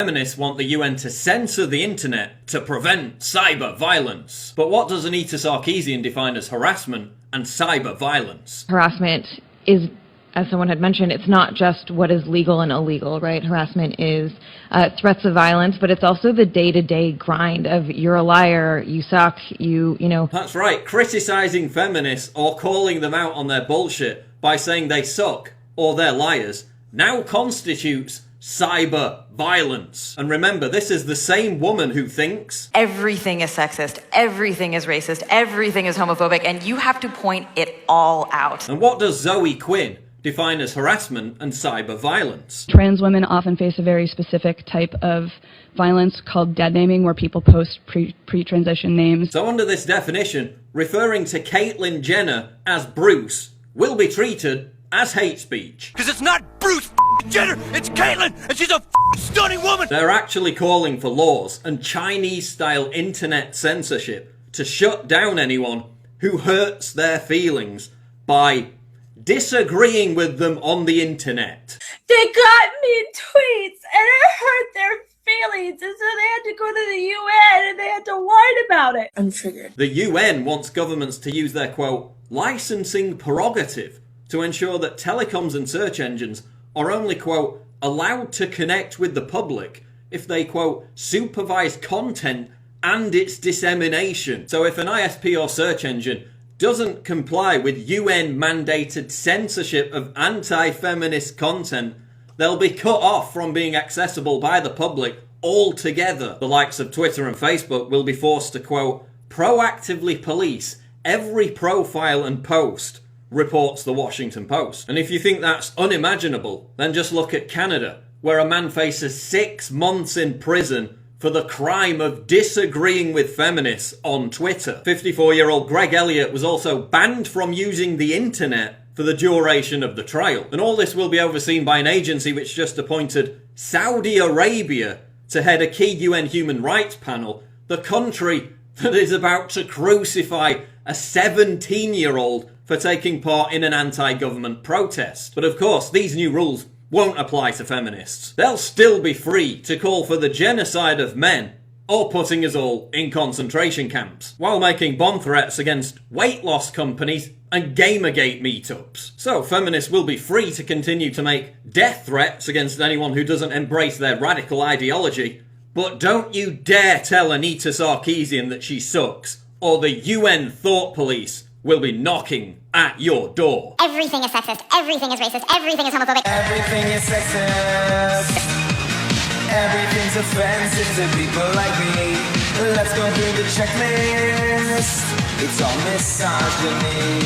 Feminists want the UN to censor the internet to prevent cyber violence. But what does Anita Sarkeesian define as harassment and cyber violence? Harassment is, as someone had mentioned, it's not just what is legal and illegal, right? Harassment is threats of violence, but it's also the day-to-day grind of you're a liar, you suck, you know. That's right, criticizing feminists or calling them out on their bullshit by saying they suck or they're liars now constitutes cyber violence. And remember, this is the same woman who thinks everything is sexist, everything is racist, everything is homophobic, and you have to point it all out. And what does Zoe Quinn define as harassment and cyber violence? Trans women often face a very specific type of violence called dead naming, where people post pre-transition names. So under this definition, referring to Caitlyn Jenner as Bruce will be treated as hate speech. Because it's not Bruce Jenner, it's Caitlyn, and she's a stunning woman! They're actually calling for laws and Chinese-style internet censorship to shut down anyone who hurts their feelings by disagreeing with them on the internet. They got me tweets and it hurt their feelings, and so they had to go to the UN and they had to whine about it. I'm triggered. The UN wants governments to use their, quote, licensing prerogative to ensure that telecoms and search engines are only, quote, allowed to connect with the public if they, quote, supervise content and its dissemination. So if an ISP or search engine doesn't comply with UN-mandated censorship of anti-feminist content, they'll be cut off from being accessible by the public altogether. The likes of Twitter and Facebook will be forced to, quote, proactively police every profile and post, reports the Washington Post. And if you think that's unimaginable, then just look at Canada, where a man faces 6 months in prison for the crime of disagreeing with feminists on Twitter. 54-year-old Greg Elliott was also banned from using the internet for the duration of the trial. And all this will be overseen by an agency which just appointed Saudi Arabia to head a key UN human rights panel, the country that is about to crucify a 17-year-old for taking part in an anti-government protest. But of course, these new rules won't apply to feminists. They'll still be free to call for the genocide of men or putting us all in concentration camps, while making bomb threats against weight loss companies and Gamergate meetups. So feminists will be free to continue to make death threats against anyone who doesn't embrace their radical ideology, but don't you dare tell Anita Sarkeesian that she sucks, or the UN thought police will be knocking at your door. Everything is sexist, everything is racist, everything is homophobic. Everything is sexist. Everything's offensive to people like me. Let's go through the checklist. It's all misogyny.